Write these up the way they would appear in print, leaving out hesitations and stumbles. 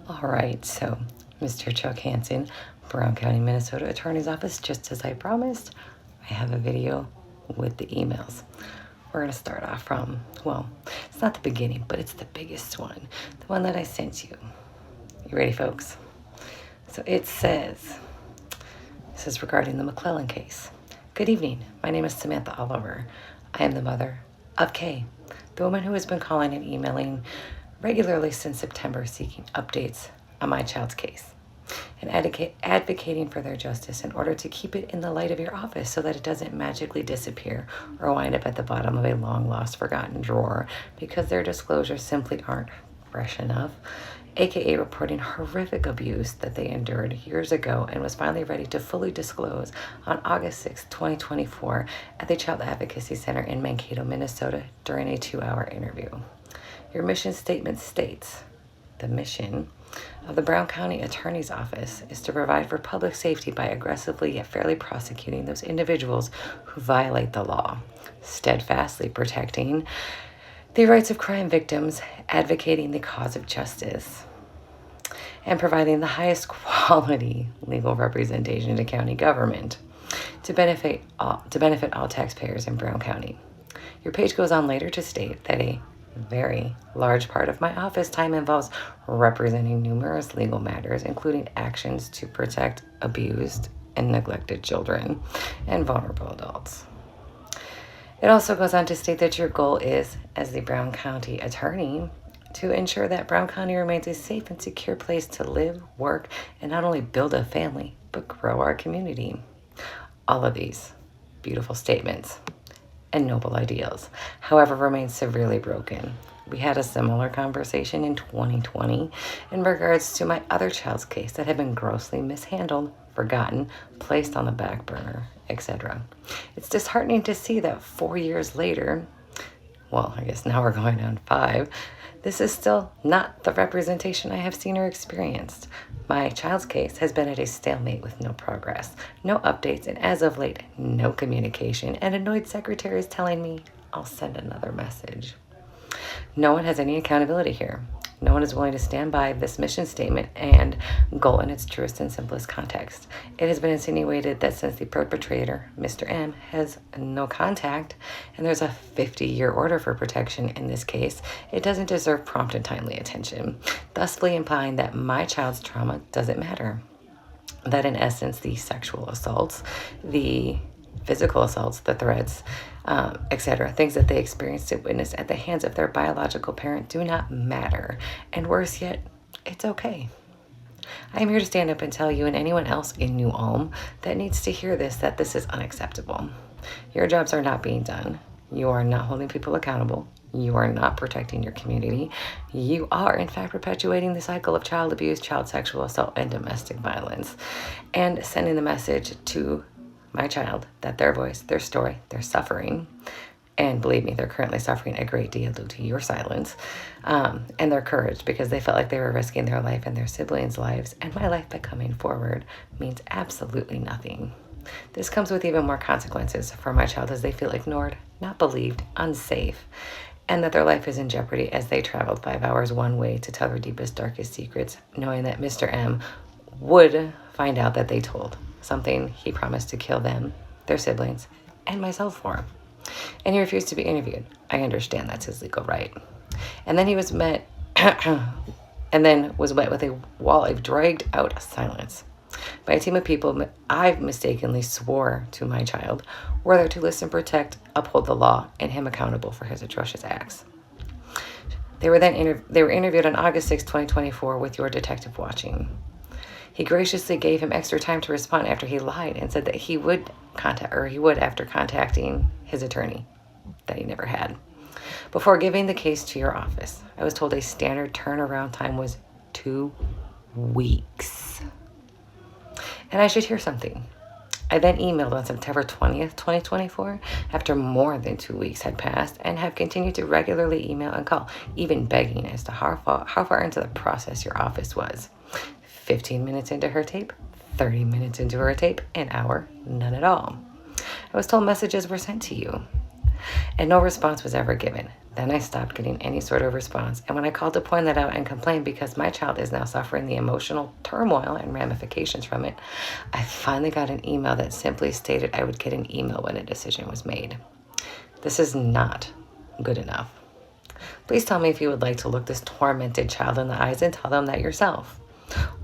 All right, so Mr. Chuck Hanson, Brown County, Minnesota Attorney's Office, just as I promised, I have a video with the emails. We're going to start off from, well, it's not the beginning, but it's the biggest one, the one that I sent you. You ready, folks? So it says, this is regarding the McClellan case. Good evening. My name is Samantha Oliver. I am the mother of Kay, the woman who has been calling and emailing regularly since September seeking updates on my child's case and advocating for their justice in order to keep it in the light of your office so that it doesn't magically disappear or wind up at the bottom of a long-lost, forgotten drawer because their disclosures simply aren't fresh enough, aka reporting horrific abuse that they endured years ago and was finally ready to fully disclose on August 6, 2024 at the Child Advocacy Center in Mankato, Minnesota during a 2-hour interview. Your mission statement states, the mission of the Brown County Attorney's Office is to provide for public safety by aggressively yet fairly prosecuting those individuals who violate the law, steadfastly protecting the rights of crime victims, advocating the cause of justice, and providing the highest quality legal representation to county government to benefit all taxpayers in Brown County. Your page goes on later to state that a very large part of my office time involves representing numerous legal matters, including actions to protect abused and neglected children and vulnerable adults. It also goes on to state that your goal is, as the Brown County attorney, to ensure that Brown County remains a safe and secure place to live, work, and not only build a family, but grow our community. All of these beautiful statements and noble ideals, however, remain severely broken. We had a similar conversation in 2020 in regards to my other child's case that had been grossly mishandled, forgotten, placed on the back burner, etc. It's disheartening to see that 4 years later, well, I guess now we're going on 5, this is still not the representation I have seen or experienced. My child's case has been at a stalemate with no progress, no updates, and as of late, no communication, and annoyed secretaries telling me I'll send another message. No one has any accountability here. No one is willing to stand by this mission statement and goal in its truest and simplest context. It has been insinuated that since the perpetrator, Mr. M, has no contact and there's a 50-year order for protection in this case, it doesn't deserve prompt and timely attention, thusly implying that my child's trauma doesn't matter. That in essence, the sexual assaults, the physical assaults, the threats, etc., things that they experienced and witnessed at the hands of their biological parent do not matter. And worse yet, it's okay. I am here to stand up and tell you and anyone else in New Ulm that needs to hear this, that this is unacceptable. Your jobs are not being done. You are not holding people accountable. You are not protecting your community. You are, in fact, perpetuating the cycle of child abuse, child sexual assault, and domestic violence, and sending the message to my child that their voice, their story, their suffering, and believe me, they're currently suffering a great deal due to your silence, and their courage, because they felt like they were risking their life and their siblings' lives, and my life by coming forward means absolutely nothing. This comes with even more consequences for my child as they feel ignored, not believed, unsafe, and that their life is in jeopardy as they traveled 5 hours one way to tell their deepest, darkest secrets, knowing that Mr. M would find out that they told something he promised to kill them, their siblings, and myself for. And he refused to be interviewed. I understand that's his legal right. And then he was met, with a wall of dragged out silence by a team of people I mistakenly swore to my child were there to listen, protect, uphold the law, and him accountable for his atrocious acts. They were interviewed on August 6, 2024 with your detective watching. He graciously gave him extra time to respond after he lied and said that he would after contacting his attorney that he never had. Before giving the case to your office, I was told a standard turnaround time was 2 weeks. And I should hear something. I then emailed on September 20th, 2024, after more than 2 weeks had passed, and have continued to regularly email and call, even begging as to how far into the process your office was. 15 minutes into her tape, 30 minutes into her tape, an hour, none at all. I was told messages were sent to you, and no response was ever given. Then I stopped getting any sort of response. And when I called to point that out and complain because my child is now suffering the emotional turmoil and ramifications from it, I finally got an email that simply stated I would get an email when a decision was made. This is not good enough. Please tell me if you would like to look this tormented child in the eyes and tell them that yourself,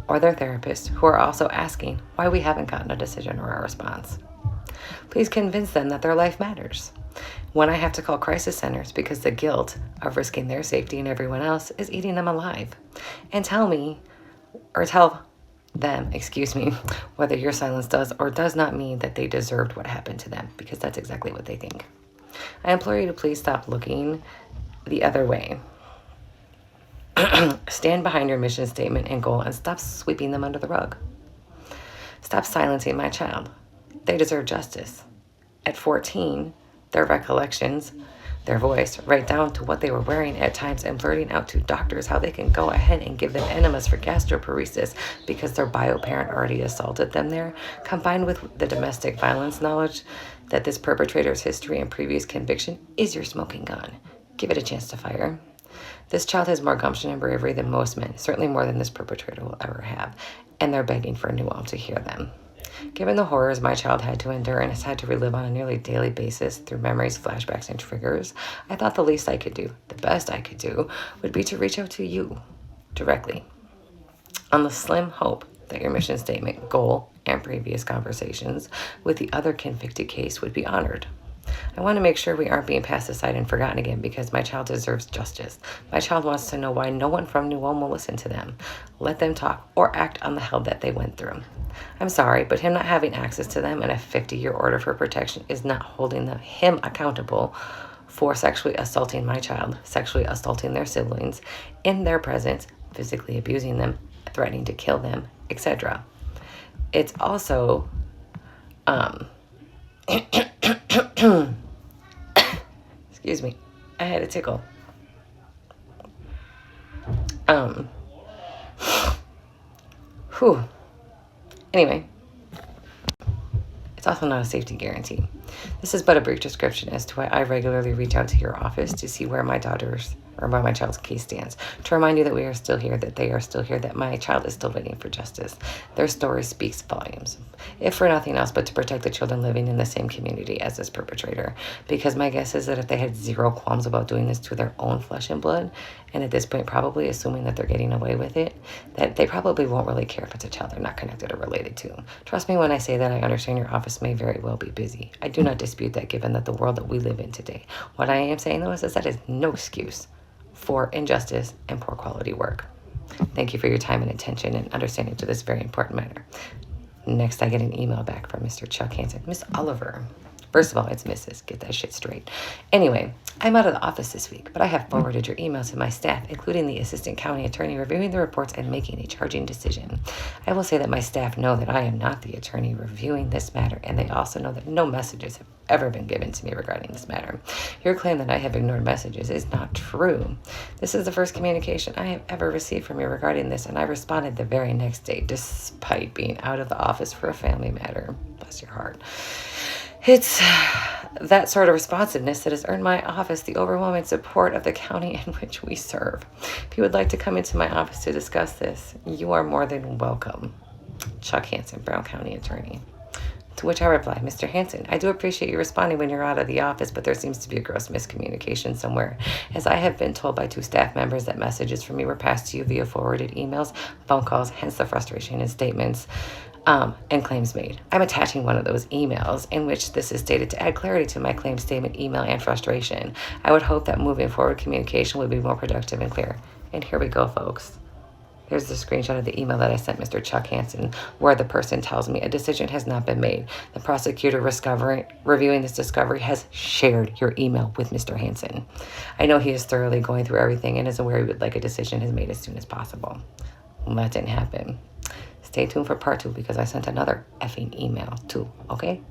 or their therapist, who are also asking why we haven't gotten a decision or a response. Please convince them that their life matters. When I have to call crisis centers because the guilt of risking their safety and everyone else is eating them alive. And tell them, whether your silence does or does not mean that they deserved what happened to them, because that's exactly what they think. I implore you to please stop looking the other way. Stand behind your mission statement and goal and stop sweeping them under the rug. Stop silencing my child. They deserve justice. At 14, their recollections, their voice, right down to what they were wearing at times, and blurting out to doctors how they can go ahead and give them enemas for gastroparesis because their bio parent already assaulted them there, combined with the domestic violence knowledge that this perpetrator's history and previous conviction is your smoking gun. Give it a chance to fire. This child has more gumption and bravery than most men, certainly more than this perpetrator will ever have, and they're begging for a new mom to hear them. Given the horrors my child had to endure and has had to relive on a nearly daily basis through memories, flashbacks, and triggers, I thought the least I could do, the best I could do, would be to reach out to you directly, on the slim hope that your mission statement, goal, and previous conversations with the other convicted case would be honored. I want to make sure we aren't being passed aside and forgotten again, because my child deserves justice. My child wants to know why no one from New Ulm will listen to them, let them talk, or act on the hell that they went through. I'm sorry, but him not having access to them and a 50-year order for protection is not holding him accountable for sexually assaulting my child, sexually assaulting their siblings in their presence, physically abusing them, threatening to kill them, etc. It's also, excuse me, I had a tickle. Anyway, it's also not a safety guarantee. This is but a brief description as to why I regularly reach out to your office to see where my child's case stands, to remind you that we are still here, that they are still here, that my child is still waiting for justice. Their story speaks volumes, if for nothing else but to protect the children living in the same community as this perpetrator, because my guess is that if they had zero qualms about doing this to their own flesh and blood, and at this point probably assuming that they're getting away with it, that they probably won't really care if it's a child they're not connected or related to. Trust me when I say that I understand your office may very well be busy. I do not dispute that, given that the world that we live in today. What I am saying, though, is that is no excuse for injustice and poor quality work. Thank you for your time and attention and understanding to this very important matter. Next, I get an email back from Mr. Chuck Hanson. Miss Oliver. First of all, it's Mrs. Get that shit straight. Anyway, I'm out of the office this week, but I have forwarded your email to my staff, including the assistant county attorney, reviewing the reports and making a charging decision. I will say that my staff know that I am not the attorney reviewing this matter, and they also know that no messages have ever been given to me regarding this matter. Your claim that I have ignored messages is not true. This is the first communication I have ever received from you regarding this, and I responded the very next day, despite being out of the office for a family matter. Bless your heart. It's that sort of responsiveness that has earned my office the overwhelming support of the county in which we serve. If you would like to come into my office to discuss this, you are more than welcome. Chuck Hanson, Brown County Attorney. To which I replied, Mr. Hanson, I do appreciate you responding when you're out of the office, but there seems to be a gross miscommunication somewhere, as I have been told by 2 staff members that messages from me were passed to you via forwarded emails, phone calls, hence the frustration in statements and claims made. I'm attaching one of those emails in which this is stated to add clarity to my claim statement, email, and frustration. I would hope that moving forward communication would be more productive and clear. And here we go, folks. Here's the screenshot of the email that I sent Mr. Chuck Hanson, where the person tells me a decision has not been made. The prosecutor reviewing this discovery has shared your email with Mr. Hanson. I know he is thoroughly going through everything and is aware he would like a decision is made as soon as possible. Well, that didn't happen. Stay tuned for part 2 because I sent another effing email too, okay?